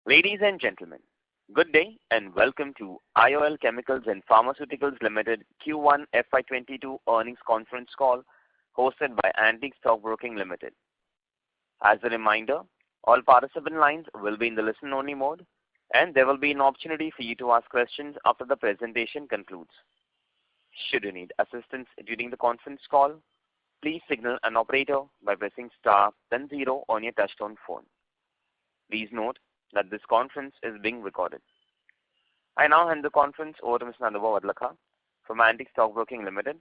Ladies and gentlemen, good day and welcome to IOL Chemicals and Pharmaceuticals Limited Q1 FY22 earnings conference call hosted by Antique Stock Broking Limited. As a reminder, all participant lines will be in the listen-only mode, and there will be an opportunity for you to ask questions after the presentation concludes. Should you need assistance during the conference call, please signal an operator by pressing star then 0 on your touchtone phone. Please note that this conference is being recorded. I now hand the conference over to Mr. Anubhav Adlakha from Antique Stock Broking Limited.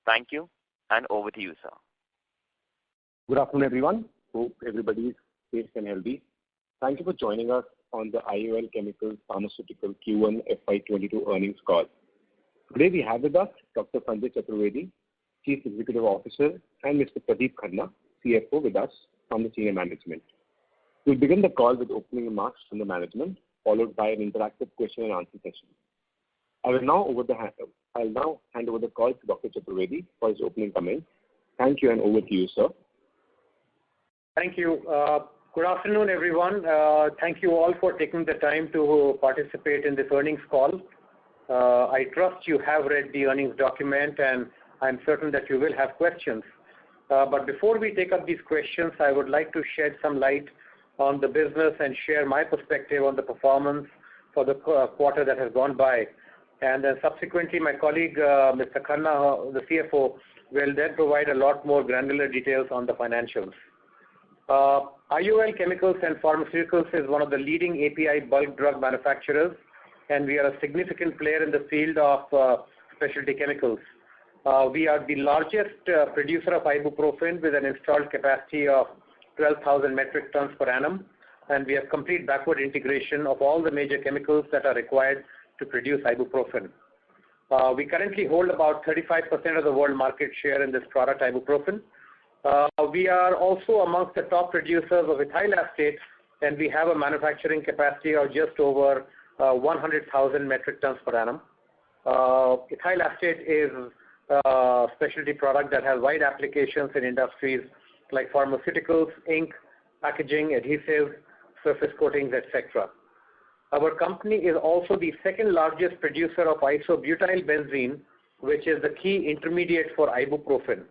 Thank you, and over to you, sir. Good afternoon, everyone. Hope everybody is safe and healthy. Thank you for joining us on the IOL Chemicals Pharmaceutical Q1 FY22 earnings call. Today we have with us Dr. Sanjay Chaturvedi, Chief Executive Officer, and Mr. Pradeep Khanna, CFO, with us from the senior management. We'll begin the call with opening remarks from the management, followed by an interactive question and answer session. I'll now hand over the call to Dr. Chaturvedi for his opening comments. Thank you, and over to you, sir. Thank you. Good afternoon, everyone. Thank you all for taking the time to participate in this earnings call. I trust you have read the earnings document, and I'm certain that you will have questions. But before we take up these questions, I would like to shed some light on the business and share my perspective on the performance for the quarter that has gone by. And then subsequently, my colleague, Mr. Khanna, the CFO, will then provide a lot more granular details on the financials. IOL Chemicals and Pharmaceuticals is one of the leading API bulk drug manufacturers, and we are a significant player in the field of specialty chemicals. We are the largest producer of ibuprofen with an installed capacity of 12,000 metric tons per annum, and we have complete backward integration of all the major chemicals that are required to produce ibuprofen. We currently hold about 35% of the world market share in this product, ibuprofen. We are also amongst the top producers of ethyl acetate, and we have a manufacturing capacity of just over 100,000 metric tons per annum. Ethyl acetate is a specialty product that has wide applications in industries like pharmaceuticals, ink, packaging, adhesives, surface coatings, etc. Our company is also the second largest producer of isobutyl benzene, which is the key intermediate for ibuprofen,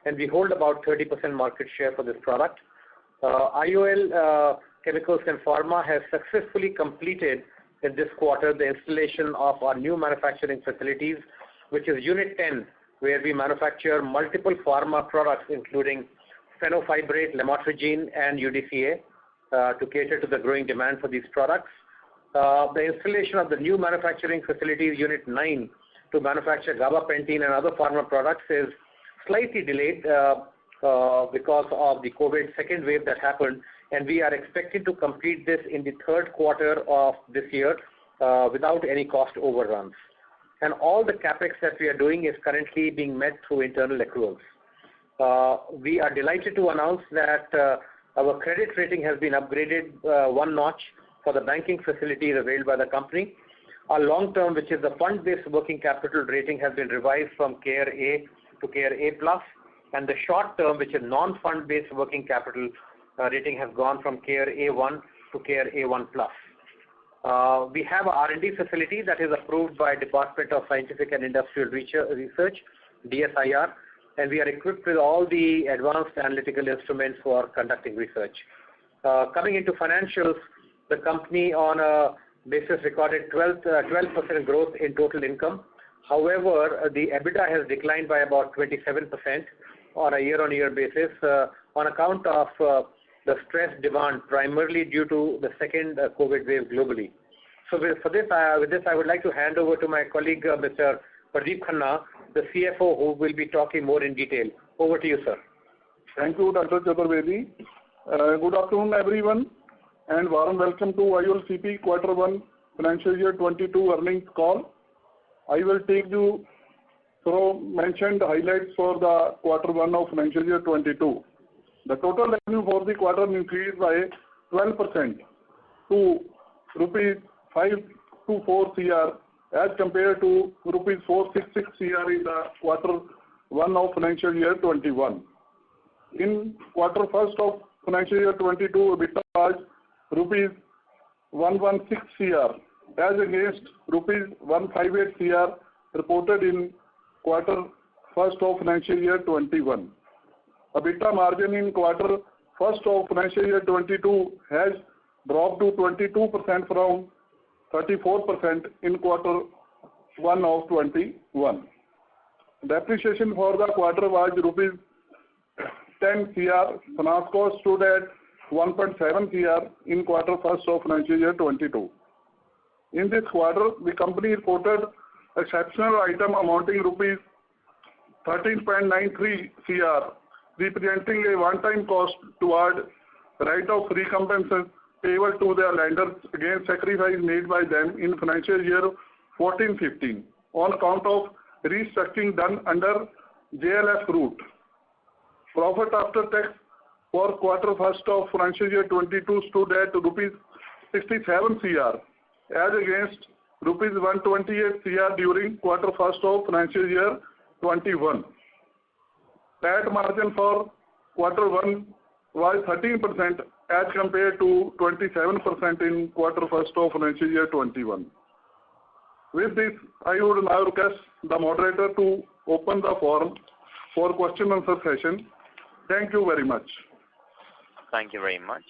and we hold about 30% market share for this product. IOL Chemicals and Pharma has successfully completed in this quarter the installation of our new manufacturing facilities, which is Unit 10, where we manufacture multiple pharma products including fenofibrate, lamotrigine, and UDCA to cater to the growing demand for these products. The installation of the new manufacturing facilities, Unit 9, to manufacture gabapentin and other pharma products is slightly delayed because of the COVID second wave that happened, and we are expected to complete this in the third quarter of this year without any cost overruns. And all the capex that we are doing is currently being met through internal accruals. We are delighted to announce that our credit rating has been upgraded one notch for the banking facilities availed by the company. Our long-term, which is the fund-based working capital rating, has been revised from CARE A to CARE A+, and the short-term, which is non-fund-based working capital rating, has gone from CARE A1 to CARE A1+. We have an R&D facility that is approved by Department of Scientific and Industrial Research, DSIR, and we are equipped with all the advanced analytical instruments for conducting research. Coming into financials, the company on a basis recorded 12% growth in total income. However, the EBITDA has declined by about 27% on a year-on-year basis on account of the stressed demand, primarily due to the second COVID wave globally. So with this, I would like to hand over to my colleague, Mr. Pradeep Khanna, the CFO, who will be talking more in detail. Over to you, sir. Thank you, Dr. Chaturvedi. Good afternoon, everyone, and warm welcome to IOL CP Quarter 1 Financial Year 22 earnings call. I will take you through mentioned highlights for the Quarter 1 of Financial Year 22. The total revenue for the quarter increased by 12% to rupees 524 crore as compared to rupees 466 crore in the Quarter 1 of Financial Year 21. In Quarter 1 of Financial Year 22, EBITDA was rupees 116 crore as against rupees 158 crore reported in quarter first of financial year 21. EBITDA margin in quarter first of financial year 22 has dropped to 22% from 34% in quarter 1 of 21. Depreciation for the quarter was rupees 10 crore. Finance cost stood at 1.7 crore in quarter first of financial year 22. In this quarter, the company reported exceptional item amounting rupees 13.93 crore, representing a one-time cost toward right of recompense payable to their lenders against sacrifice made by them in financial year 14-15 on account of restructuring done under JLF route. Profit after tax for quarter first of financial year 22 stood at rupees 67 crore as against rupees 128 crore during quarter first of financial year 21. PAT margin for quarter 1 was 13% as compared to 27% in quarter first of financial year 21. With this, I would now request the moderator to open the forum for question and answer session. Thank you very much. Thank you very much.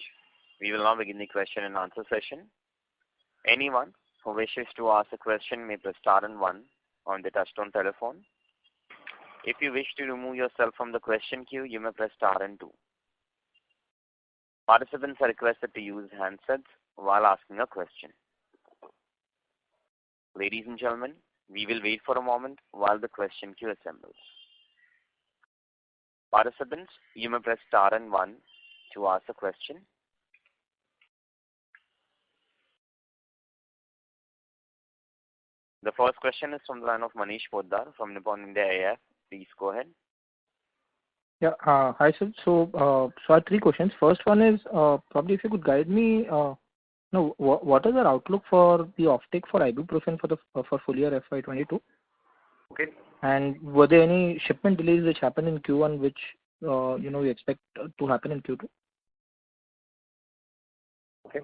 We will now begin the question and answer session. Anyone who wishes to ask a question may press star and 1 on the touchtone telephone. If you wish to remove yourself from the question queue, you may press star and 2. Participants are requested to use handsets while asking a question. Ladies and gentlemen, we will wait for a moment while the question queue assembles. Participants, you may press star and 1 to ask a question. The first question is from the line of Manish Poddar from Nippon India AIF. Please go ahead. Yeah. Hi, sir. So I have 3 questions. First one is, probably if you could guide me, what is our outlook for the offtake for ibuprofen for full year FY22? Okay. And were there any shipment delays which happened in Q1 which we expect to happen in Q2? Okay.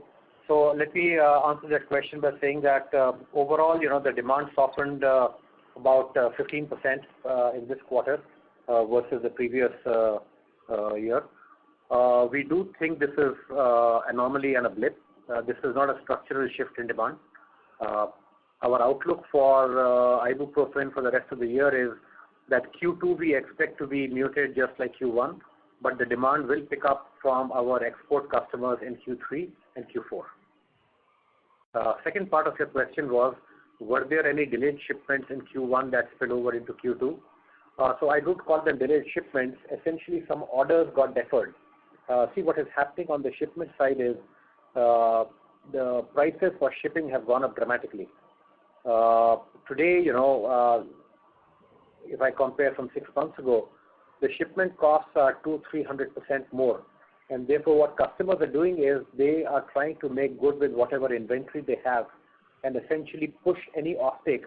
So let me answer that question by saying that overall, the demand softened about 15% in this quarter versus the previous year. We do think this is anomaly and a blip. This is not a structural shift in demand. Our outlook for ibuprofen for the rest of the year is that Q2 we expect to be muted just like Q1, but the demand will pick up from our export customers in Q3 and Q4. Second part of your question was, were there any delayed shipments in Q1 that spilled over into Q2? So I don't call them delayed shipments. Essentially, some orders got deferred. See, what is happening on the shipment side is the prices for shipping have gone up dramatically. Today, if I compare from 6 months ago, the shipment costs are 200-300% more. And therefore, what customers are doing is they are trying to make good with whatever inventory they have and essentially push any offtake,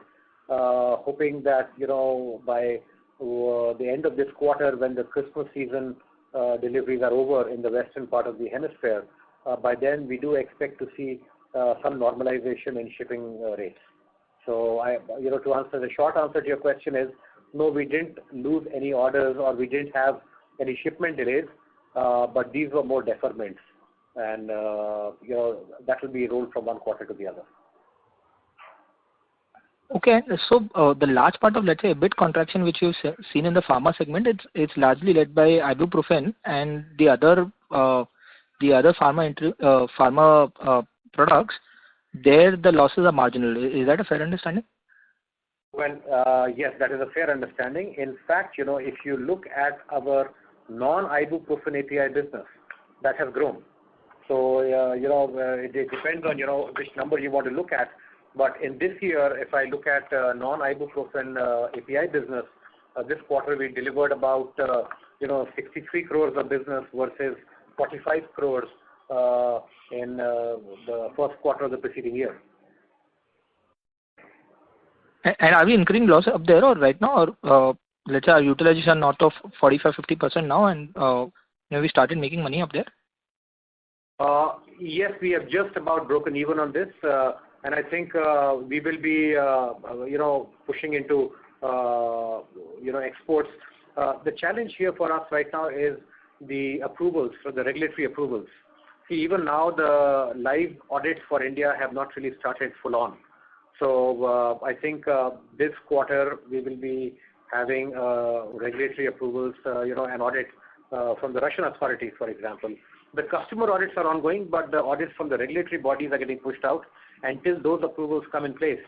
hoping that, by the end of this quarter, when the Christmas season deliveries are over in the western part of the hemisphere, by then we do expect to see some normalization in shipping rates. So, to answer the short answer to your question is, no, we didn't lose any orders or we didn't have any shipment delays, but these were more deferments. And, that will be rolled from one quarter to the other. Okay. So the large part of, let's say, a bit contraction which you've seen in the pharma segment, it's largely led by ibuprofen, and the other pharma products, there the losses are marginal. Is that a fair understanding? Well, yes, that is a fair understanding. In fact, if you look at our non-ibuprofen API business, that has grown. So, it depends on, which number you want to look at. But in this year, if I look at non-ibuprofen API business, this quarter we delivered about, 63 crores of business versus 45 crores in the first quarter of the preceding year. And are we incurring loss up there or right now, or let's say our utilization north of 45-50% now, and we started making money up there? Yes, we have just about broken even on this, and I think we will be, pushing into, exports. The challenge here for us right now is the approvals, for the regulatory approvals. See, even now the live audits for India have not really started full on. So I think this quarter we will be having regulatory approvals, an audit from the Russian authorities, for example. The customer audits are ongoing, but the audits from the regulatory bodies are getting pushed out. Until those approvals come in place,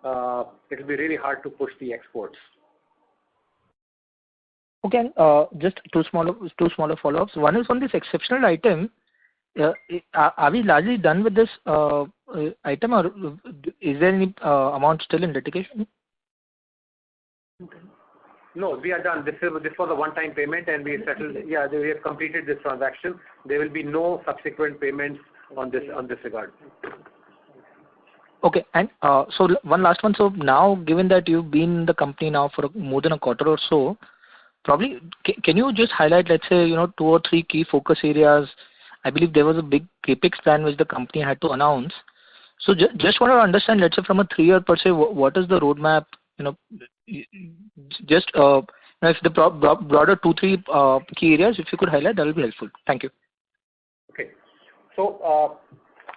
it will be really hard to push the exports. Okay, just two smaller follow-ups. One is on this exceptional item. Are we largely done with this item, or is there any amount still in litigation? No, we are done. This was a one-time payment, and we settled. Yeah, we have completed this transaction. There will be no subsequent payments on this regard. Okay, and so one last one. So now, given that you've been in the company now for more than a quarter or so, probably can you just highlight, let's say, 2 or 3 key focus areas? I believe there was a big capex plan which the company had to announce. So just want to understand, let's say, from a 3-year per se, what is the roadmap? Just if the broader 2-3 key areas, if you could highlight, that will be helpful. Thank you. Okay. So,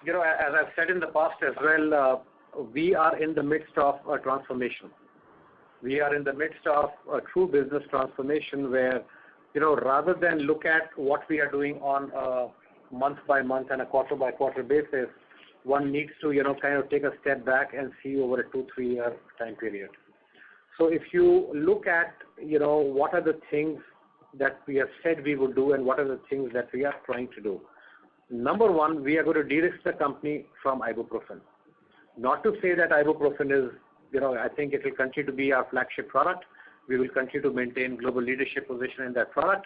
as I've said in the past as well, we are in the midst of a transformation. We are in the midst of a true business transformation where, rather than look at what we are doing on a month-by-month and a quarter-by-quarter basis, one needs to, kind of take a step back and see over a 2-3 year time period. So if you look at, what are the things that we have said we would do and what are the things that we are trying to do. Number one, we are going to de-risk the company from ibuprofen. Not to say that ibuprofen is, I think it will continue to be our flagship product. We will continue to maintain global leadership position in that product.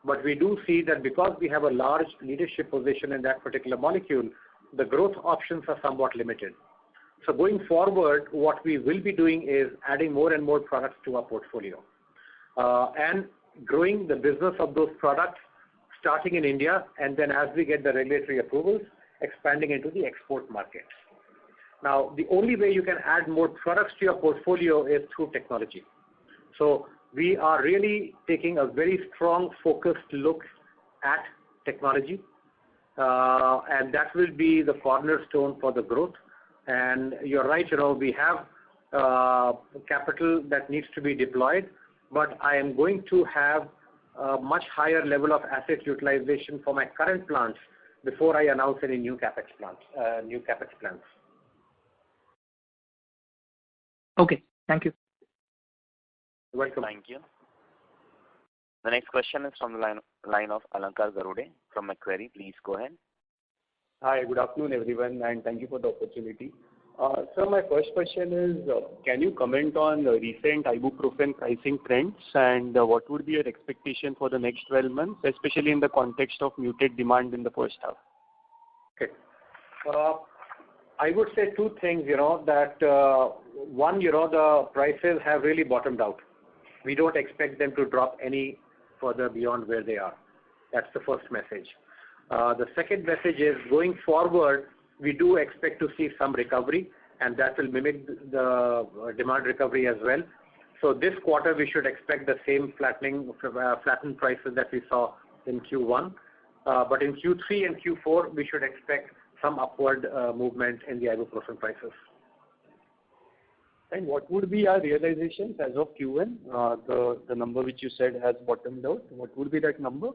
But we do see that because we have a large leadership position in that particular molecule, the growth options are somewhat limited. So going forward, what we will be doing is adding more and more products to our portfolio and growing the business of those products, starting in India, and then as we get the regulatory approvals, expanding into the export markets. Now, the only way you can add more products to your portfolio is through technology. So we are really taking a very strong, focused look at technology, and that will be the cornerstone for the growth. And you're right, we have capital that needs to be deployed, but I am going to have a much higher level of asset utilization for my current plants before I announce any new capex plans. Okay, thank you. You're welcome. Thank you. The next question is from the line of Alankar Garude from Macquarie. Please go ahead. Hi, good afternoon, everyone, and thank you for the opportunity. Sir, my first question is, can you comment on recent ibuprofen pricing trends and what would be your expectation for the next 12 months, especially in the context of muted demand in the first half? Okay. I would say 2 things, that one, the prices have really bottomed out. We don't expect them to drop any further beyond where they are. That's the first message. The second message is going forward, we do expect to see some recovery, and that will mimic the demand recovery as well. So this quarter, we should expect the same flattened prices that we saw in Q1. But in Q3 and Q4, we should expect some upward movement in the ibuprofen prices. And what would be our realizations as of Q1? The number which you said has bottomed out, what would be that number?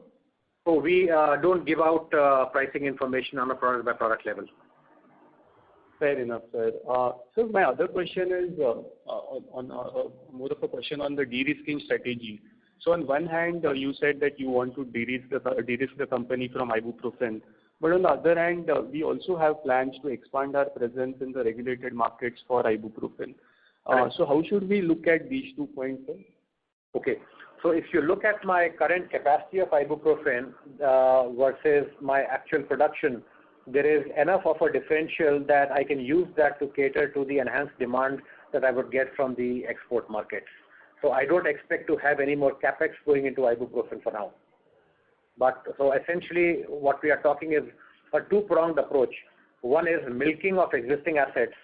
So we don't give out pricing information on a product-by-product level. Fair enough, sir. So my other question is on more of a question on the de-risking strategy. So on one hand, you said that you want to de-risk the company from ibuprofen, but on the other hand, we also have plans to expand our presence in the regulated markets for ibuprofen. Right. So how should we look at these 2 points, sir? Okay. So if you look at my current capacity of ibuprofen versus my actual production, there is enough of a differential that I can use that to cater to the enhanced demand that I would get from the export markets. So I don't expect to have any more capex going into ibuprofen for now. But so essentially what we are talking is a two-pronged approach. One is milking of existing assets,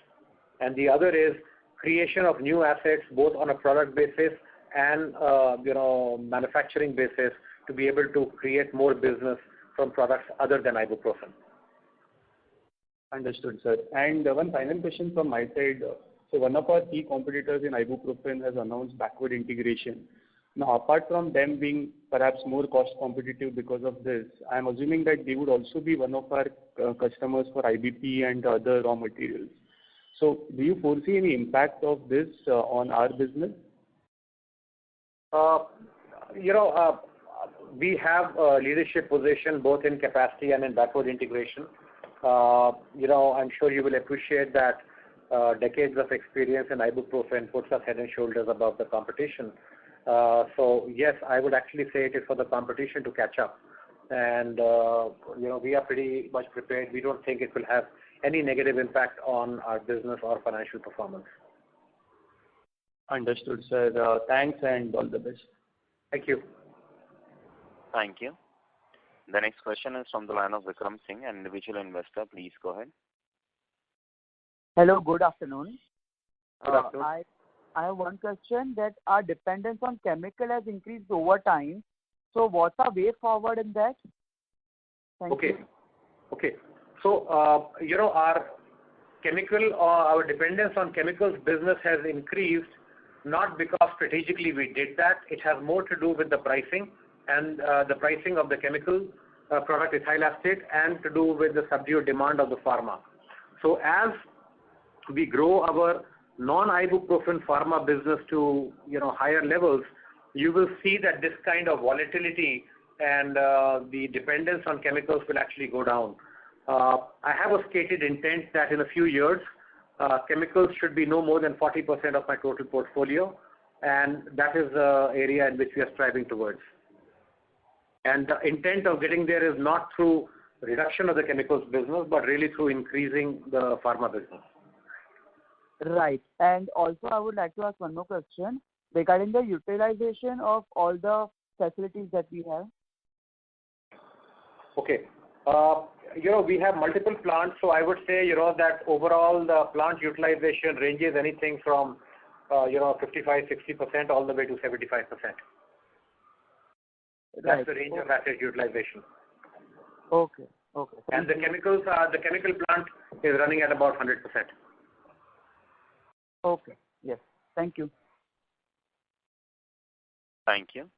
and the other is creation of new assets, both on a product basis and manufacturing basis, to be able to create more business from products other than ibuprofen. Understood, sir. And one final question from my side. So one of our key competitors in ibuprofen has announced backward integration. Now, apart from them being perhaps more cost competitive because of this, I am assuming that they would also be one of our customers for IBP and other raw materials. So do you foresee any impact of this on our business? We have a leadership position both in capacity and in backward integration. I'm sure you will appreciate that decades of experience in ibuprofen puts us head and shoulders above the competition. So yes, I would actually say it is for the competition to catch up. And, we are pretty much prepared. We don't think it will have any negative impact on our business or financial performance. Understood, sir. Thanks and all the best. Thank you. Thank you. The next question is from the line of Vikram Singh, an individual investor. Please go ahead. Hello, good afternoon. Good afternoon. I have one question, that our dependence on chemical has increased over time. So what's our way forward in that? Thank you. Okay. So, our dependence on chemicals business has increased, not because strategically we did that. It has more to do with the pricing, and the pricing of the chemical product ethyl-acetate, and to do with the subdued demand of the pharma. So as we grow our non-ibuprofen pharma business to higher levels, you will see that this kind of volatility and the dependence on chemicals will actually go down. I have a stated intent that in a few years, chemicals should be no more than 40% of my total portfolio, and that is the area in which we are striving towards. And the intent of getting there is not through reduction of the chemicals business, but really through increasing the pharma business. Right. And also I would like to ask one more question regarding the utilization of all the facilities that we have. Okay. We have multiple plants, so I would say, that overall the plant utilization ranges anything from, 55-60% all the way to 75%. That's the range of asset utilization. Okay. And the chemical plant is running at about 100%. Okay. Yes. Thank you. Thank you.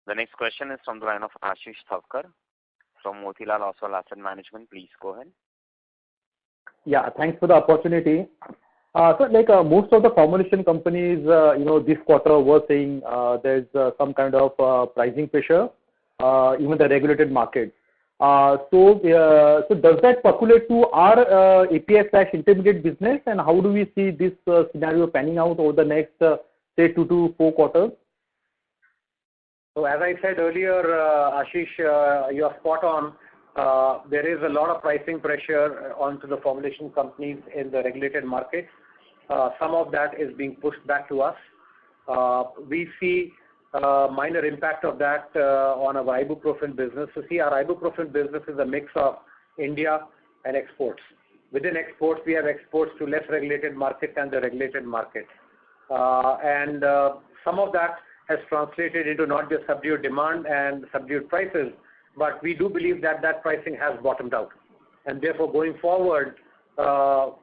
The next question is from the line of Ashish Thavkar from Motilal Oswal Asset Management. Please go ahead. Yeah, thanks for the opportunity. So, most of the formulation companies, this quarter were saying there's some kind of pricing pressure, even the regulated market. So does that percolate to our API/intermediate business, and how do we see this scenario panning out over the next, say, 2 to 4 quarters? So as I said earlier, Ashish, you are spot on. There is a lot of pricing pressure onto the formulation companies in the regulated markets. Some of that is being pushed back to us. We see minor impact of that on our ibuprofen business. So see, our ibuprofen business is a mix of India and exports. Within exports, we have exports to less regulated markets and the regulated markets. And some of that has translated into not just subdued demand and subdued prices, but we do believe that that pricing has bottomed out. And therefore, going forward, the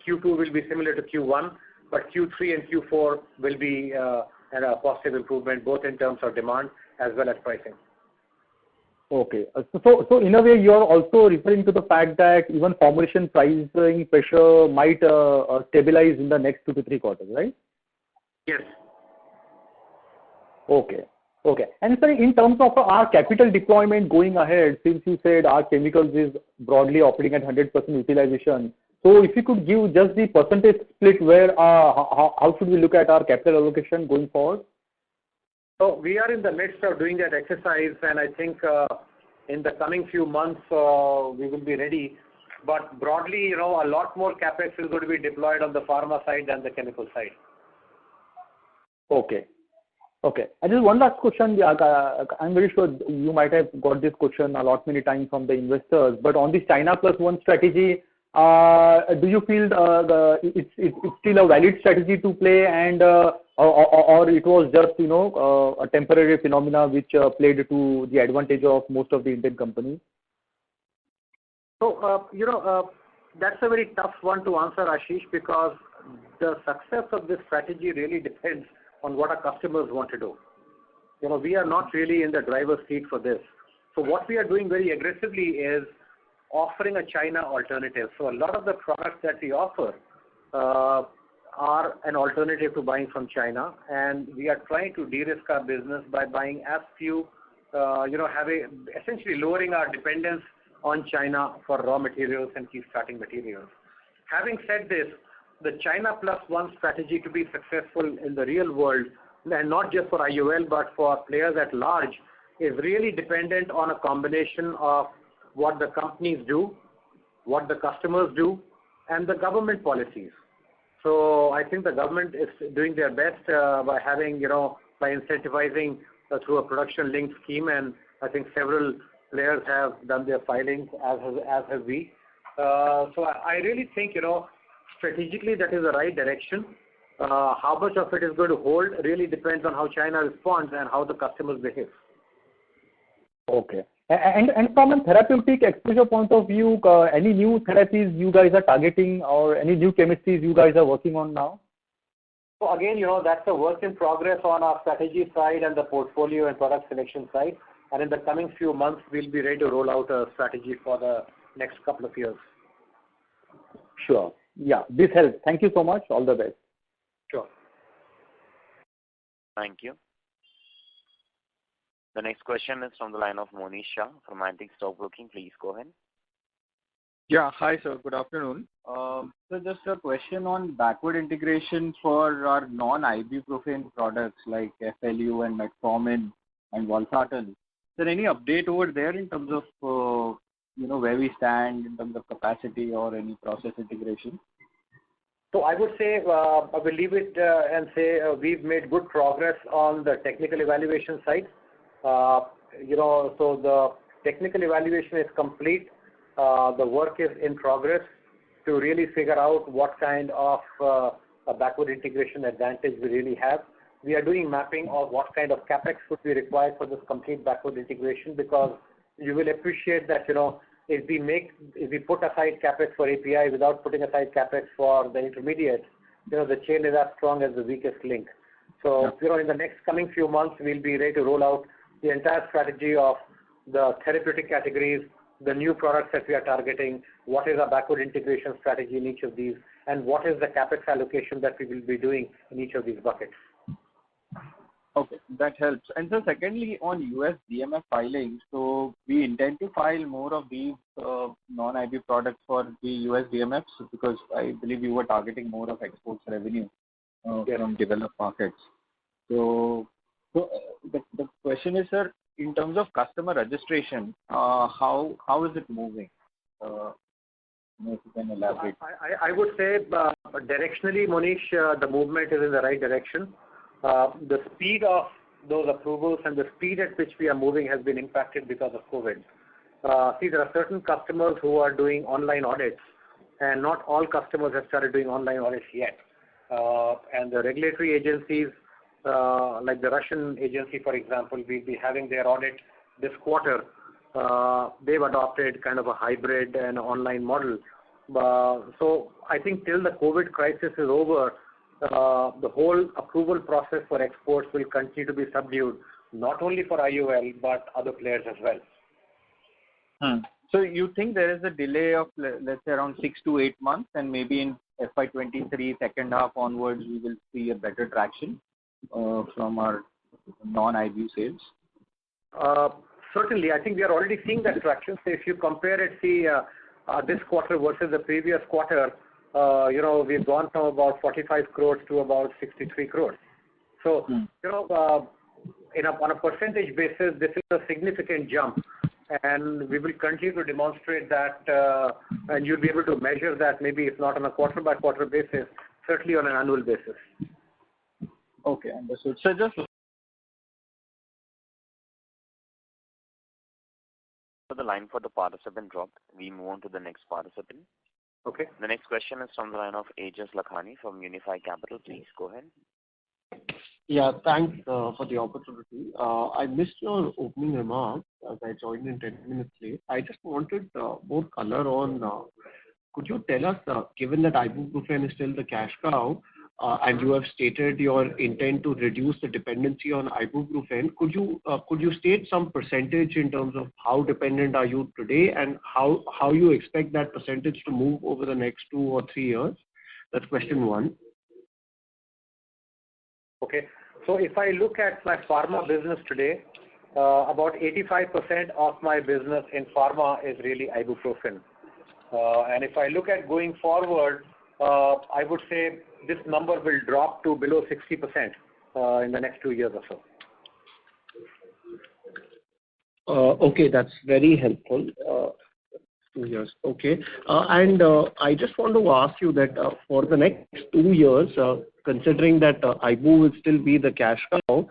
Q2 will be similar to Q1, but Q3 and Q4 will be at a positive improvement, both in terms of demand as well as pricing. Okay. So in a way, you are also referring to the fact that even formulation pricing pressure might stabilize in the next 2 to 3 quarters, right? Yes. Okay. And sir, in terms of our capital deployment going ahead, since you said our chemicals is broadly operating at 100% utilization, so if you could give just the percentage split where, how should we look at our capital allocation going forward? So we are in the midst of doing that exercise, and I think in the coming few months we will be ready. But broadly, a lot more capex is going to be deployed on the pharma side than the chemical side. Okay. Okay. And just one last question. Yeah, I'm very sure you might have got this question a lot many times from the investors, but on this China Plus One strategy, do you feel it's still a valid strategy to play, and or it was just a temporary phenomena which played to the advantage of most of the Indian companies? So that's a very tough one to answer, Ashish, because the success of this strategy really depends on what our customers want to do. We are not really in the driver's seat for this. So what we are doing very aggressively is offering a China alternative. So a lot of the products that we offer are an alternative to buying from China, and we are trying to de-risk our business by buying as few, essentially lowering our dependence on China for raw materials and key starting materials. Having said this, the China Plus One strategy to be successful in the real world, and not just for IOL but for players at large, is really dependent on a combination of what the companies do, what the customers do, and the government policies. So I think the government is doing their best by having, by incentivizing through a production-linked scheme, and I think several players have done their filings, as have we. So I really think, strategically that is the right direction. How much of it is going to hold really depends on how China responds and how the customers behave. Okay. And from a therapeutic exposure point of view, any new therapies you guys are targeting or any new chemistries you guys are working on now? So again, that's a work in progress on our strategy side and the portfolio and product selection side. And in the coming few months, we'll be ready to roll out a strategy for the next couple of years. Sure. Yeah, this helps. Thank you so much. All the best. Sure. Thank you. The next question is from the line of Monish Shah from Antique Stock Broking. Please go ahead. Yeah. Hi, sir. Good afternoon. So just a question on backward integration for our non-ibuprofen products like FLU and Metformin and Valsartan. Is there any update over there in terms of where we stand in terms of capacity or any process integration? So I would say, I will leave it and say we've made good progress on the technical evaluation side. So the technical evaluation is complete. The work is in progress to really figure out what kind of a backward integration advantage we really have. We are doing mapping of what kind of capex would be required for this complete backward integration, because you will appreciate that if we put aside capex for API without putting aside capex for the intermediates, the chain is as strong as the weakest link. So in the next coming few months, we'll be ready to roll out the entire strategy of the therapeutic categories, the new products that we are targeting, what is our backward integration strategy in each of these, and what is the capex allocation that we will be doing in each of these buckets. Okay, that helps. And so secondly, on US DMF filings, so we intend to file more of these non-IB products for the US DMFs, because I believe you were targeting more of exports revenue from developed markets. So the question is, sir, in terms of customer registration, how is it moving? If you can elaborate. I would say directionally, Monish, the movement is in the right direction. The speed of those approvals and the speed at which we are moving has been impacted because of COVID. There are certain customers who are doing online audits, and not all customers have started doing online audits yet. And the regulatory agencies, like the Russian agency, for example, will be having their audit this quarter. They've adopted kind of a hybrid and online model. So I think till the COVID crisis is over, the whole approval process for exports will continue to be subdued, not only for IOL, but other players as well. So you think there is a delay of, let's say, around 6 to 8 months, and maybe in FY23 second half onwards, we will see a better traction from our non-IB sales? Certainly. I think we are already seeing that traction. So if you compare it, this quarter versus the previous quarter, we've gone from about 45 crores to about 63 crores. So, on a percentage basis, this is a significant jump, and we will continue to demonstrate that, and you'll be able to measure that, maybe if not on a quarter-by-quarter basis, certainly on an annual basis. Okay, understood. So just the line for the participant dropped. We move on to the next participant. Okay. The next question is from the line of Aejas Lakhani from Unifi Capital. Please go ahead. Yeah, thanks for the opportunity. I missed your opening remarks as I joined in 10 minutes late. I just wanted more color on, could you tell us, given that ibuprofen is still the cash cow, and you have stated your intent to reduce the dependency on ibuprofen, could you state some percentage in terms of how dependent are you today and how you expect that percentage to move over the next 2 or 3 years? That's question one. Okay. So if I look at my pharma business today, about 85% of my business in pharma is really ibuprofen. And if I look at going forward, I would say this number will drop to below 60% in the next 2 years or so. Okay, that's very helpful. 2 years. Okay. And I just want to ask you that for the next 2 years, considering that Ibu will still be the cash cow,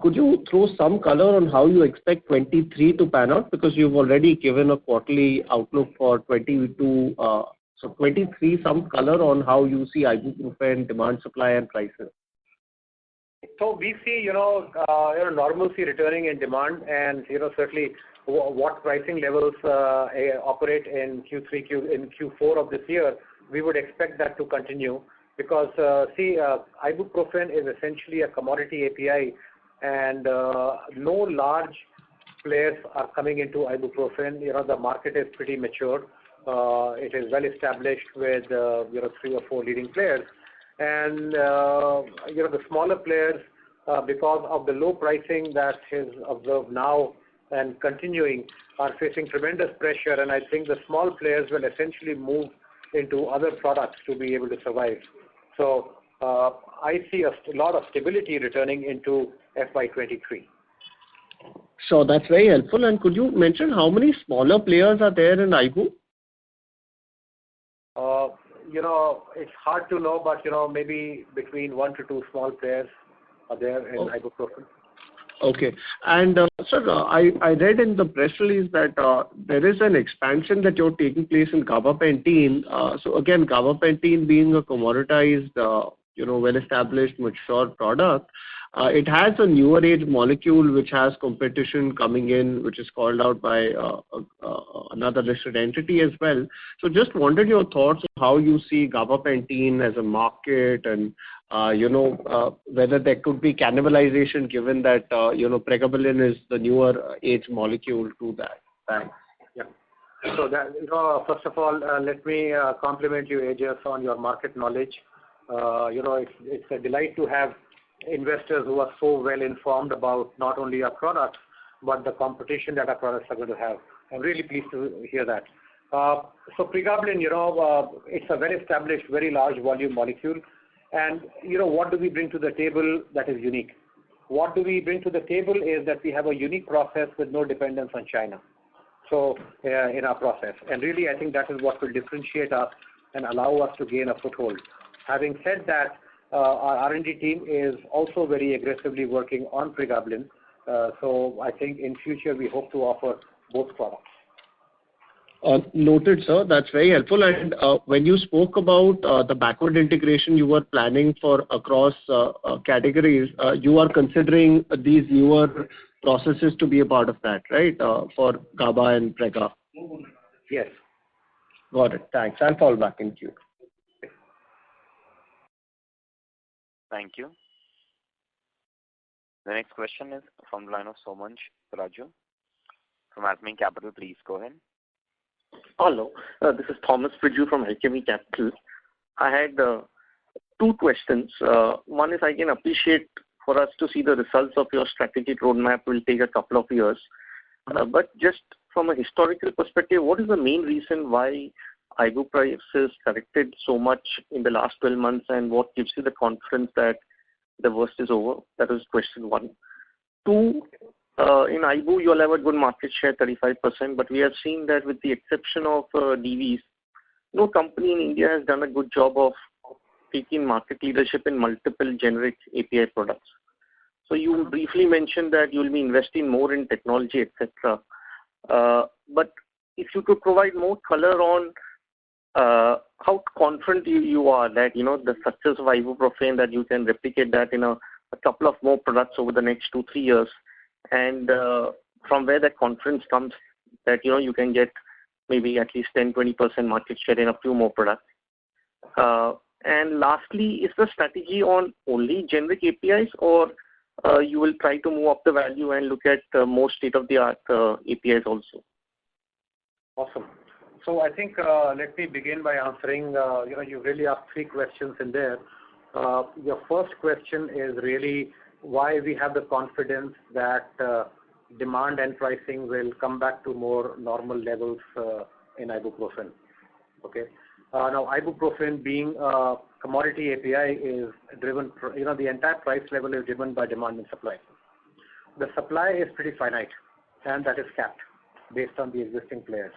could you throw some color on how you expect 23 to pan out? Because you've already given a quarterly outlook for 22. So 23, some color on how you see ibuprofen demand, supply, and prices. So we see, normalcy returning in demand, and certainly what pricing levels operate in in Q4 of this year, we would expect that to continue because ibuprofen is essentially a commodity API, and no large players are coming into ibuprofen. The market is pretty mature. It is well established with 3 or 4 leading players, and the smaller players, because of the low pricing that is observed now and continuing, are facing tremendous pressure, and I think the small players will essentially move into other products to be able to survive. So I see a lot of stability returning into FY23. So that's very helpful. And could you mention how many smaller players are there in Ibu? It's hard to know, but maybe between 1 to 2 small players are there in ibuprofen. Okay. And sir, I read in the press release that there is an expansion that you're taking place in gabapentin. So again, gabapentin being a commoditized, well-established, mature product, it has a newer age molecule which has competition coming in, which is called out by another listed entity as well. So just wanted your thoughts on how you see gabapentin as a market and, whether there could be cannibalization given that, pregabalin is the newer age molecule to that. Thanks. Yeah. So that, first of all, let me compliment you, Aejas, on your market knowledge. It's a delight to have investors who are so well informed about not only our products, but the competition that our products are going to have. I'm really pleased to hear that. So pregabalin, it's a well-established, very large volume molecule. And, what do we bring to the table that is unique? What do we bring to the table is that we have a unique process with no dependence on China. So, in our process. And really, I think that is what will differentiate us and allow us to gain a foothold. Having said that, our R&D team is also very aggressively working on pregabalin. So I think in future we hope to offer both products. Noted, sir. That's very helpful. And when you spoke about the backward integration you were planning for across categories, you are considering these newer processes to be a part of that, right? For GABA and Prega. Yes. Got it. Thanks. I'll fall back in queue. Thank you. The next question is from the line of Somansh Raju from Alchemy Capital. Please go ahead. Hello, this is Thomas Priju from Alchemy Capital. I had 2 questions. One is I can appreciate for us to see the results of your strategic roadmap will take a couple of years. But just from a historical perspective, what is the main reason why Ibu prices corrected so much in the last 12 months, and what gives you the confidence that the worst is over? That is question 1. 2, in Ibu, you all have a good market share, 35%, but we have seen that with the exception of DVs, no company in India has done a good job of taking market leadership in multiple generic API products. So you briefly mentioned that you will be investing more in technology, etc. But if you could provide more color on how confident you are that, the success of ibuprofen, that you can replicate that in a couple of more products over the next 2-3 years, and from where that confidence comes that, you can get maybe at least 10-20% market share in a few more products. And lastly, is the strategy on only generic APIs, or you will try to move up the value and look at more state-of-the-art APIs also? Awesome. So I think let me begin by answering, you really asked 3 questions in there. Your first question is really why we have the confidence that demand and pricing will come back to more normal levels in ibuprofen. Okay. Now, ibuprofen being a commodity API is driven, the entire price level is driven by demand and supply. The supply is pretty finite, and that is capped based on the existing players.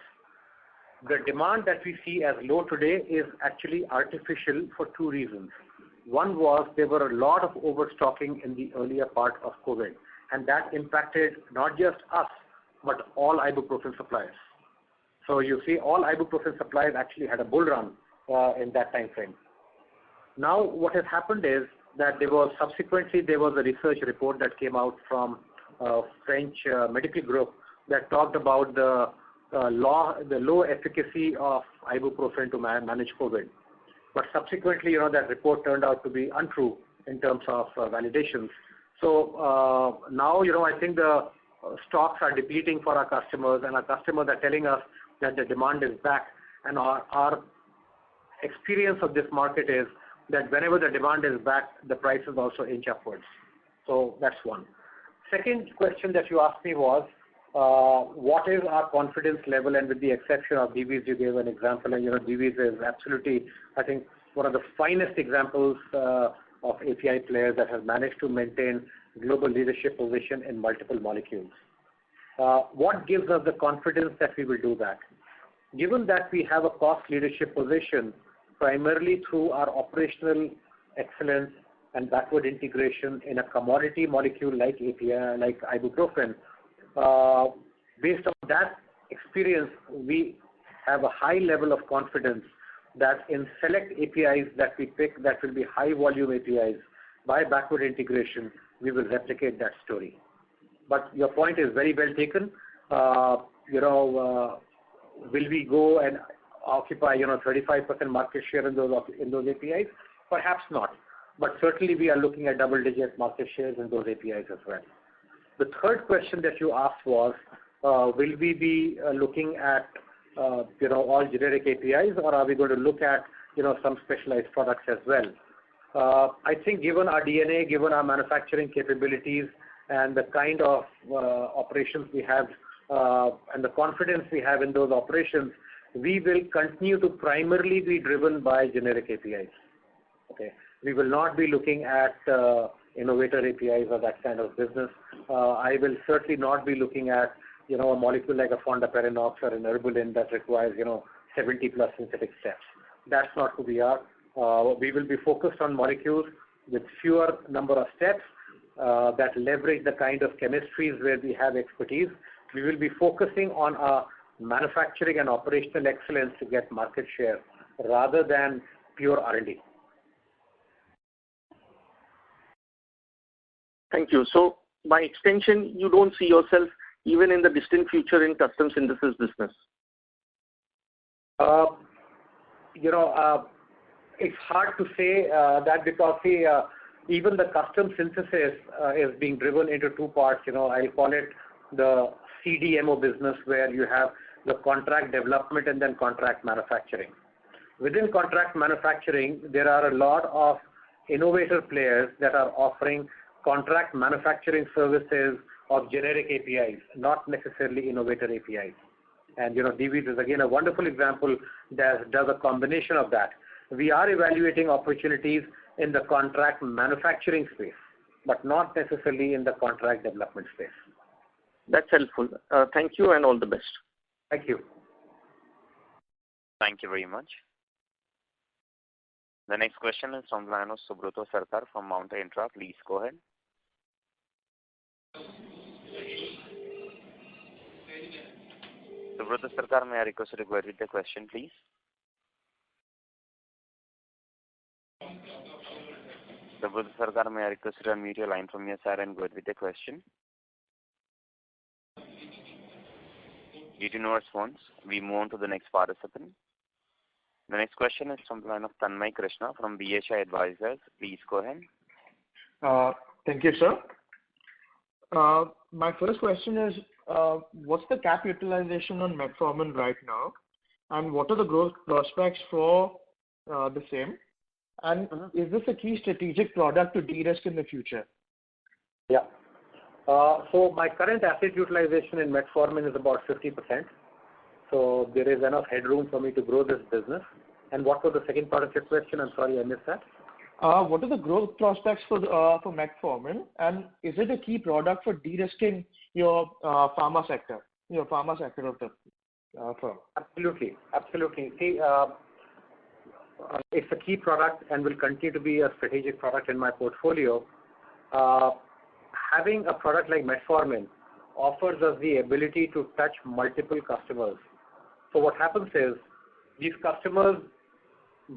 The demand that we see as low today is actually artificial for 2 reasons. One was there were a lot of overstocking in the earlier part of COVID, and that impacted not just us, but all ibuprofen suppliers. So you see all ibuprofen suppliers actually had a bull run in that time frame. Now what has happened is that there was a research report that came out from French medical group that talked about the low efficacy of ibuprofen to manage COVID. But subsequently, that report turned out to be untrue in terms of validations. So now, I think the stocks are depleting for our customers, and our customers are telling us that the demand is back. And our experience of this market is that whenever the demand is back, the prices also inch upwards. So that's one. Second question that you asked me was, what is our confidence level? And with the exception of Divi's, you gave an example, and Divi's is absolutely, I think, one of the finest examples of API players that have managed to maintain global leadership position in multiple molecules. What gives us the confidence that we will do that? Given that we have a cost leadership position primarily through our operational excellence and backward integration in a commodity molecule like API, like ibuprofen, based on that experience, we have a high level of confidence that in select APIs that we pick that will be high volume APIs, by backward integration, we will replicate that story. But your point is very well taken. Will we go and occupy 35% market share in those APIs? Perhaps not. But certainly we are looking at double-digit market shares in those APIs as well. The third question that you asked was, will we be looking at all generic APIs, or are we going to look at some specialized products as well? I think given our DNA, given our manufacturing capabilities, and the kind of operations we have, and the confidence we have in those operations, we will continue to primarily be driven by generic APIs. Okay, we will not be looking at innovator APIs or that kind of business. I will certainly not be looking at a molecule like a fondaparinux or an eribulin that requires 70 plus synthetic steps. That's not who we are. We will be focused on molecules with fewer number of steps that leverage the kind of chemistries where we have expertise. We will be focusing on our manufacturing and operational excellence to get market share rather than pure R&D. Thank you. So by extension, you don't see yourself even in the distant future in custom synthesis business? It's hard to say that because even the custom synthesis is being driven into 2 parts. I call it the CDMO business, where you have the contract development and then contract manufacturing. Within contract manufacturing, there are a lot of innovator players that are offering contract manufacturing services of generic APIs, not necessarily innovator APIs. And Divi's is again a wonderful example that does a combination of that. We are evaluating opportunities in the contract manufacturing space, but not necessarily in the contract development space. That's helpful. Thank you and all the best. Thank you. Thank you very much. The next question is from the line of Subrata Sarkar from Mount Intra. Please go ahead. Subrata Sarkar, may I request you to go ahead with the question, please? Subrata Sarkar, may I request you to unmute your line from your side and go ahead with the question? Due to no response, we move on to the next participant. The next question is from the line of Tanmay Krishna from BHI Advisors. Please go ahead. Thank you, sir. My first question is, what's the cap utilization on metformin right now, and what are the growth prospects for the same? And is this a key strategic product to de-risk in the future? Yeah. So my current asset utilization in metformin is about 50%. So there is enough headroom for me to grow this business. And what was the second part of your question? I'm sorry, I missed that. What are the growth prospects for metformin, and is it a key product for de-risking your pharma sector of the firm? Absolutely. See, it's a key product and will continue to be a strategic product in my portfolio. Having a product like metformin offers us the ability to touch multiple customers. So what happens is, these customers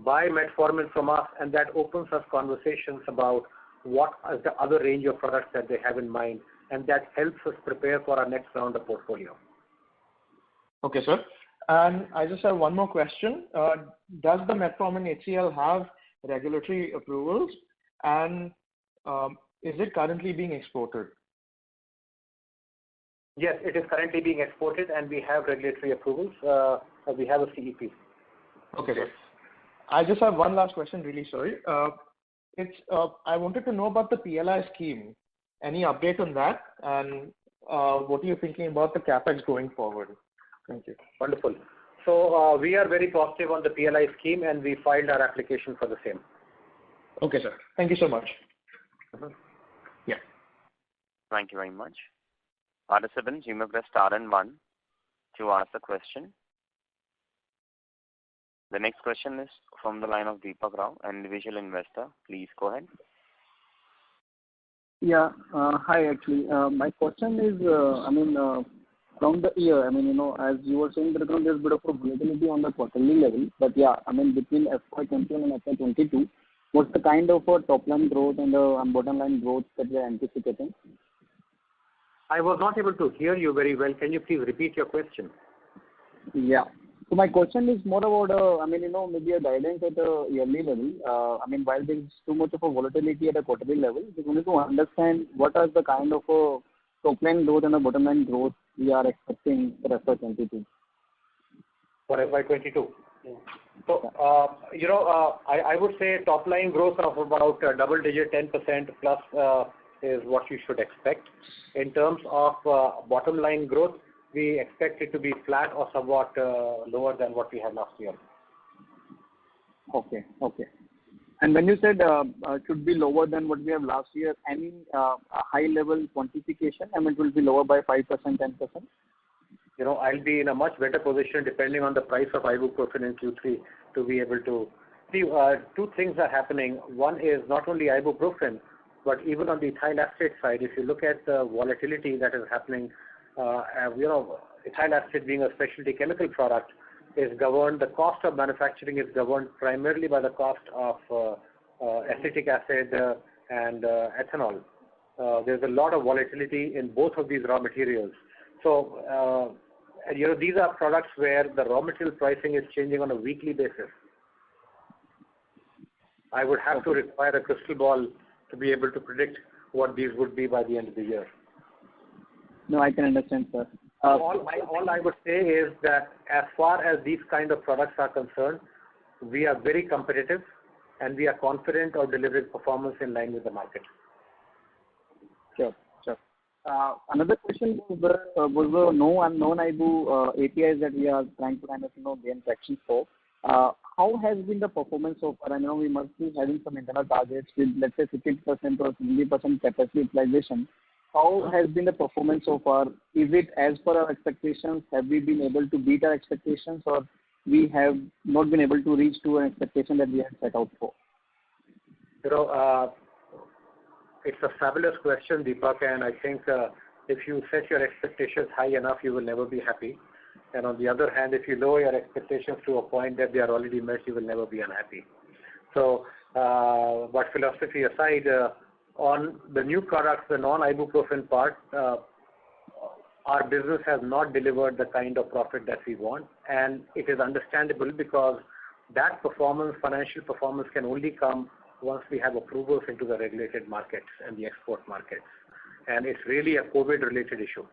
buy metformin from us, and that opens us conversations about what is the other range of products that they have in mind, and that helps us prepare for our next round of portfolio. Okay, sir. And I just have one more question. Does the metformin HCl have regulatory approvals, and is it currently being exported? Yes, it is currently being exported, and we have regulatory approvals. We have a CEP. Okay, sir. I just have one last question, really sorry. I wanted to know about the PLI scheme. Any update on that? And what are you thinking about the CapEx going forward? Thank you. Wonderful. So we are very positive on the PLI scheme, and we filed our application for the same. Okay, sir. Thank you so much. Yeah. Thank you very much. Participants, you may press star and 1 to ask a question. The next question is from the line of Deepak Rao, an individual investor. Please go ahead. Yeah. Hi, actually. My question is, from the year, as you were saying, there's a bit of a volatility on the quarterly level. But yeah, between FY21 and FY22, what's the kind of top line growth and bottom line growth that we are anticipating? I was not able to hear you very well. Can you please repeat your question? Yeah. So my question is more about, maybe a guidance at a yearly level. While there is too much of a volatility at a quarterly level, we wanted to understand what are the kind of top line growth and a bottom line growth we are expecting for FY22. For FY22? Yeah. So, I would say top line growth of about double digit 10% plus is what you should expect. In terms of bottom line growth, we expect it to be flat or somewhat lower than what we had last year. Okay. And when you said it should be lower than what we have last year, any high level quantification? It will be lower by 5%, 10%? I'll be in a much better position depending on the price of ibuprofen in Q3 to be able to see. Two things are happening. One is not only ibuprofen, but even on the ethyl acetate side, if you look at the volatility that is happening, ethyl acetate being a specialty chemical product is governed, the cost of manufacturing is governed primarily by the cost of acetic acid and ethanol. There's a lot of volatility in both of these raw materials. So, these are products where the raw material pricing is changing on a weekly basis. I would have to require a crystal ball to be able to predict what these would be by the end of the year. No, I can understand, sir. All I would say is that as far as these kind of products are concerned, we are very competitive and we are confident of delivering performance in line with the market. Sure. Another question was the non-IBU APIs that we are trying to gain traction for. How has been the performance so far? I know we must be having some internal targets with, let's say, 50% or 70% capacity utilization. How has been the performance so far? Is it as per our expectations? Have we been able to beat our expectations, or we have not been able to reach to an expectation that we had set out for? It's a fabulous question, Deepak, and I think if you set your expectations high enough, you will never be happy. And on the other hand, if you lower your expectations to a point that they are already met, you will never be unhappy. So, but philosophy aside, on the new products, the non-ibuprofen part, our business has not delivered the kind of profit that we want, and it is understandable because that performance, financial performance, can only come once we have approvals into the regulated markets and the export markets. And it's really a COVID-related issue.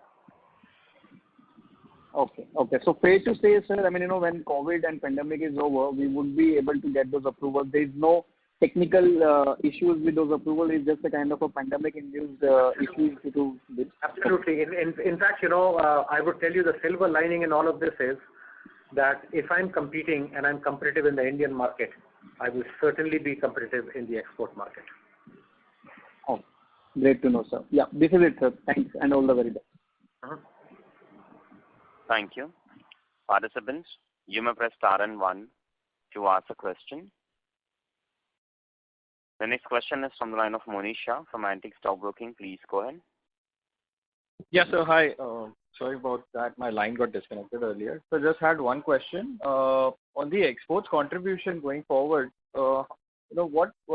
Okay. So fair to say, sir, I mean, when COVID and pandemic is over, we would be able to get those approvals. There is no technical issues with those approvals. It's just a kind of a pandemic-induced issue to do this. Absolutely. In fact, I would tell you the silver lining in all of this is that if I'm competing and I'm competitive in the Indian market, I will certainly be competitive in the export market. Oh, great to know, sir. Yeah, this is it, sir. Thanks and all the very best. Thank you. Participants, you may press star and 1 to ask a question. The next question is from the line of Monish Shah from Antique Stock Broking. Please go ahead. Yes, sir. Hi. Sorry about that. My line got disconnected earlier. So just had one question. On the exports contribution going forward, what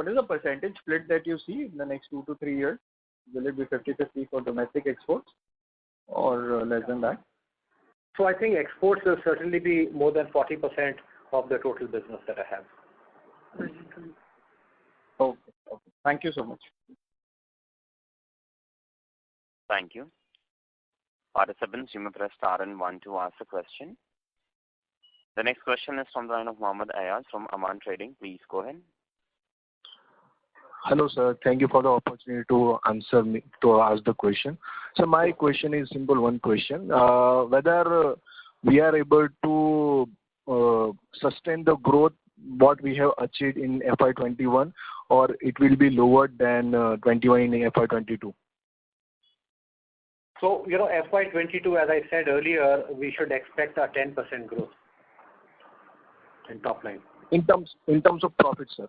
is the percentage split that you see in the next 2 to 3 years? Will it be 50-50 for domestic exports or less than that? So I think exports will certainly be more than 40% of the total business that I have. Okay. Thank you so much. Thank you. Participants, you may press star and 1 to ask a question. The next question is from the line of Mohammed Ayaz from Aman Trading. Please go ahead. Hello, sir. Thank you for the opportunity to ask the question. So my question is simple, one question. Whether we are able to sustain the growth what we have achieved in FY21 or it will be lower than 21 in FY22? So, FY22, as I said earlier, we should expect a 10% growth in top line. In terms of profit, sir?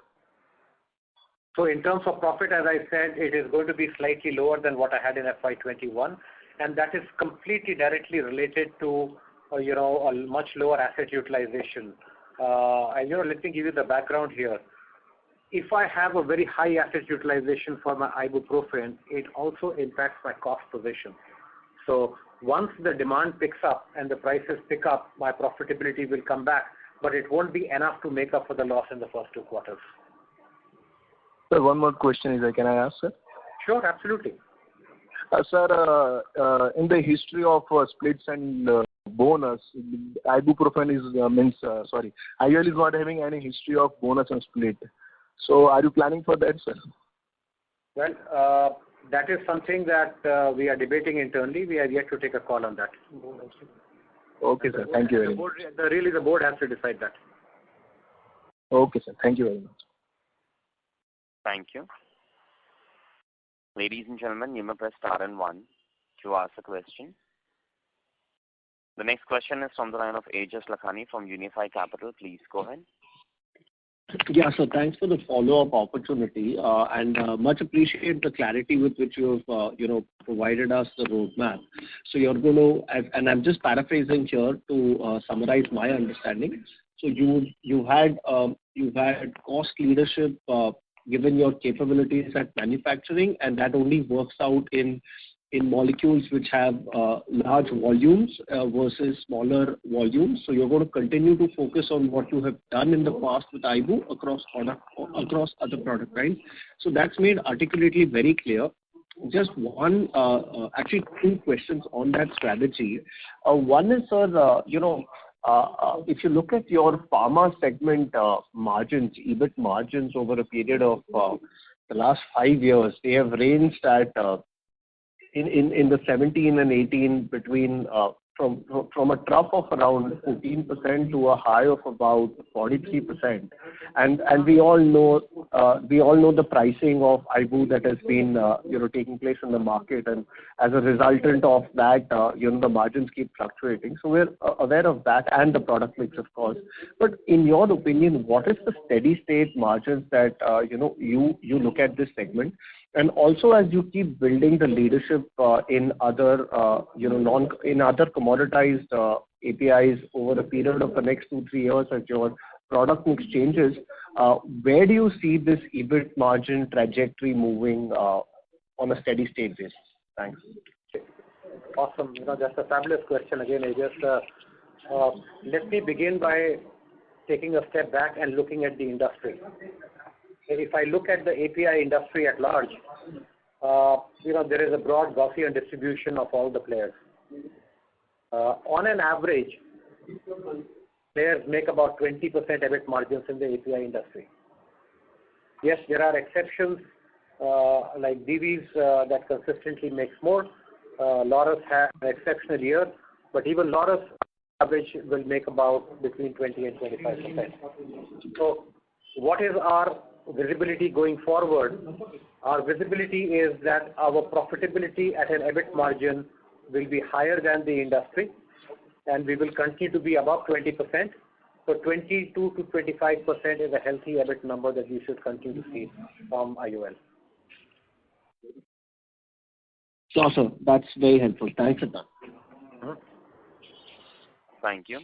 So in terms of profit, as I said, it is going to be slightly lower than what I had in FY21, and that is completely directly related to, a much lower asset utilization. And let me give you the background here. If I have a very high asset utilization for my ibuprofen, it also impacts my cost position. So once the demand picks up and the prices pick up, my profitability will come back, but it won't be enough to make up for the loss in the first 2 quarters. Sir, one more question can I ask, sir? Sure, absolutely. Sir, in the history of splits and bonus, ibuprofen IOL is not having any history of bonus and split. So are you planning for that, sir? Well, that is something that we are debating internally. We are yet to take a call on that. Okay, sir. Thank you very much. The board has to decide that. Okay, sir. Thank you very much. Thank you. Ladies and gentlemen, you may press star and 1 to ask a question. The next question is from the line of Aejas Lakhani from Unifi Capital. Please go ahead. Yeah, so thanks for the follow-up opportunity, and much appreciate the clarity with which you have, provided us the roadmap. So you're going to, and I'm just paraphrasing here to summarize my understanding. So you've had cost leadership given your capabilities at manufacturing, and that only works out in molecules which have large volumes versus smaller volumes. So you're going to continue to focus on what you have done in the past with Ibu across other product lines. So that's made articulately very clear. Just one, actually 2 questions on that strategy. One is, sir, if you look at your pharma segment margins, EBIT margins over a period of the last 5 years, they have ranged at in the 17 and 18 between from a trough of around 14% to a high of about 43%, and we all know the pricing of Ibu that has been taking place in the market, and as a resultant of that, the margins keep fluctuating. So we're aware of that and the product mix, of course. But in your opinion, what is the steady state margins that you look at this segment? And also, as you keep building the leadership in other, in other commoditized APIs over a period of the next 2-3 years as your product mix changes, where do you see this EBIT margin trajectory moving on a steady state basis? Thanks. Awesome. That's a fabulous question again, Aejas. Let me begin by taking a step back and looking at the industry. If I look at the API industry at large, there is a broad Gaussian distribution of all the players. On an average, players make about 20% EBIT margins in the API industry. Yes, there are exceptions like Divi's that consistently makes more. Laurus had an exceptional year, but even Laurus average will make about between 20 and 25%. So what is our visibility going forward? Our visibility is that our profitability at an EBIT margin will be higher than the industry, and we will continue to be above 20%. So 22 to 25% is a healthy EBIT number that we should continue to see from IOL. Awesome. That's very helpful. Thanks a ton. Thank you.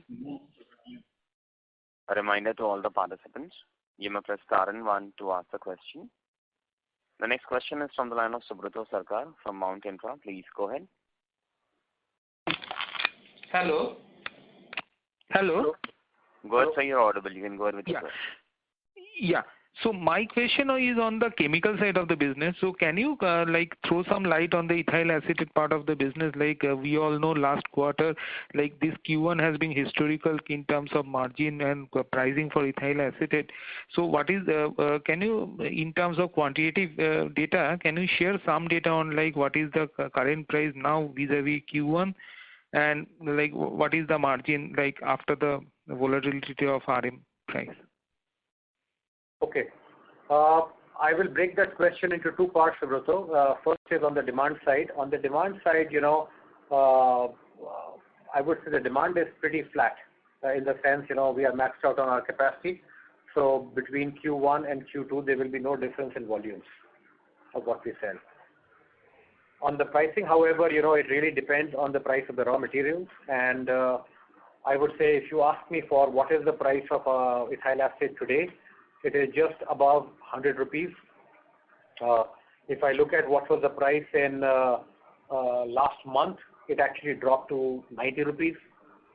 A reminder to all the participants, you may press star and 1 to ask the question. The next question is from the line of Subrata Sarkar from Mount Intra. Please go ahead. Hello. Go ahead, sir. You're audible. You can go ahead with your question. Yeah. So my question is on the chemical side of the business. So can you throw some light on the ethyl acetate part of the business? We all know last quarter, this Q1 has been historical in terms of margin and pricing for ethyl acetate. So what is can you, in terms of quantitative data, can you share some data on what is the current price now vis-a-vis Q1, and what is the margin after the volatility of RM price? Okay. I will break that question into two parts, Subrata. First is on the demand side. On the demand side, I would say the demand is pretty flat in the sense, we are maxed out on our capacity. So between Q1 and Q2, there will be no difference in volumes of what we sell. On the pricing, however, it really depends on the price of the raw materials. And I would say if you ask me for what is the price of ethyl acetate today, it is just above 100 rupees. If I look at what was the price in last month, it actually dropped to 90 rupees.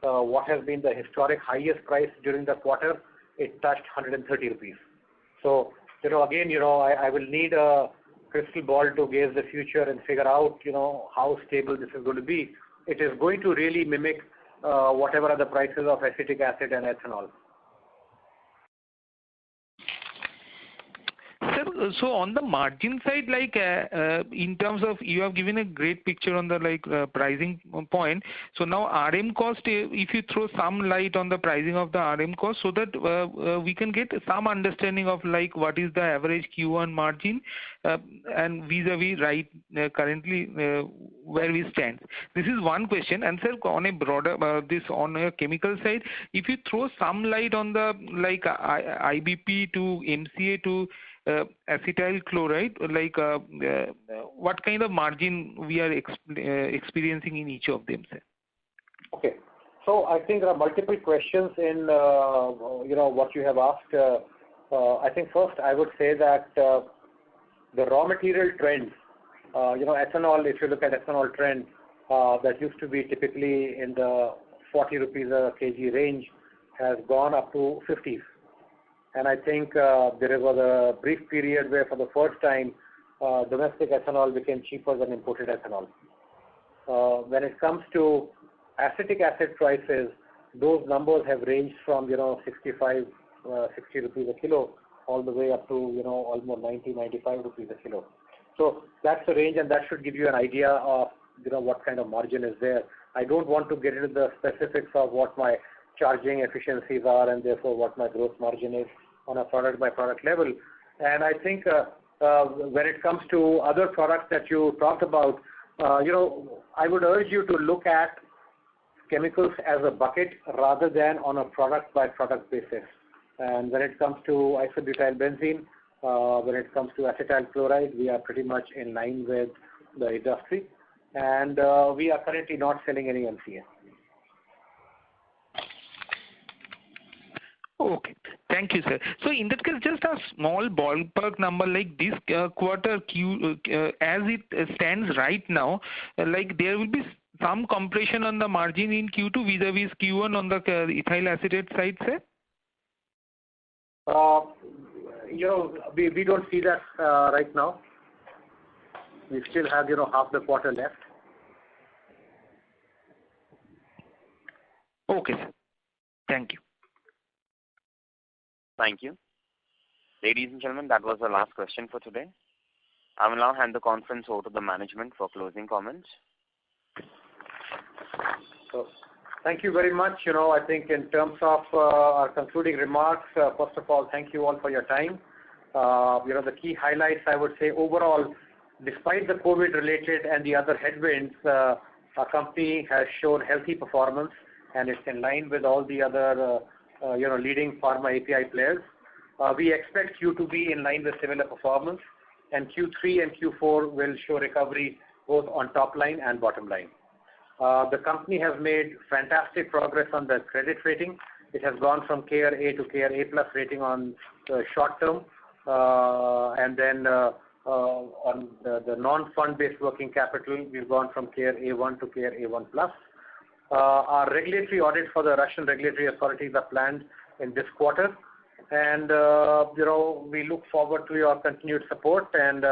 What has been the historic highest price during the quarter, it touched 130 rupees. So, again, I will need a crystal ball to gauge the future and figure out, how stable this is going to be. It is going to really mimic whatever are the prices of acetic acid and ethanol. So on the margin side, in terms of, you have given a great picture on the pricing point. So now RM cost, if you throw some light on the pricing of the RM cost, so that we can get some understanding of what is the average Q1 margin and vis-a-vis currently where we stand. This is one question. And sir, on a broader on a chemical side, if you throw some light on the IBP to MCA to acetyl chloride, what kind of margin we are experiencing in each of them, sir? Okay. So I think there are multiple questions in what you have asked. I think first I would say that the raw material trend, ethanol, if you look at ethanol trend, that used to be typically in the 40 rupees a kg range, has gone up to 50s. And I think there was a brief period where for the first time domestic ethanol became cheaper than imported ethanol. When it comes to acetic acid prices, those numbers have ranged from 60 rupees a kilo all the way up to almost 95 rupees a kilo. So that's the range, and that should give you an idea of what kind of margin is there. I don't want to get into the specifics of what my charging efficiencies are and therefore what my gross margin is on a product by product level. And I think when it comes to other products that you talked about, I would urge you to look at chemicals as a bucket rather than on a product by product basis. And when it comes to isobutyl benzene, When it comes to acetyl chloride, we are pretty much in line with the industry, and we are currently not selling any MCA. Okay. Thank you, sir. So in that case, just a small ballpark number, like this quarter as it stands right now, like there will be some compression on the margin in Q2 vis-a-vis Q1 on the ethyl acetate side, sir? We don't see that right now. We still have, half the quarter left. Okay, sir. Thank you. Thank you. Ladies and gentlemen, that was the last question for today. I will now hand the conference over to the management for closing comments. So, thank you very much. I think in terms of our concluding remarks, first of all, thank you all for your time. The key highlights, I would say overall, despite the COVID-related and the other headwinds, our company has shown healthy performance, and it's in line with all the other leading pharma API players. We expect Q to be in line with similar performance, and Q3 and Q4 will show recovery both on top line and bottom line. The company has made fantastic progress on the credit rating. It has gone from KRA to KRA plus rating on the short term, and then on the non-fund-based working capital, we've gone from KRA1 to KRA1 plus. Our regulatory audit for the Russian regulatory authorities are planned in this quarter, and we look forward to your continued support, and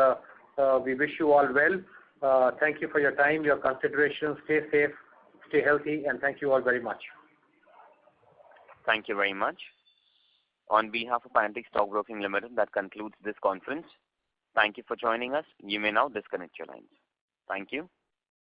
we wish you all well. Thank you for your time, your consideration. Stay safe, stay healthy, and thank you all very much. Thank you very much. On behalf of Antique Stock Broking Limited, that concludes this conference. Thank you for joining us. You may now disconnect your lines. Thank you.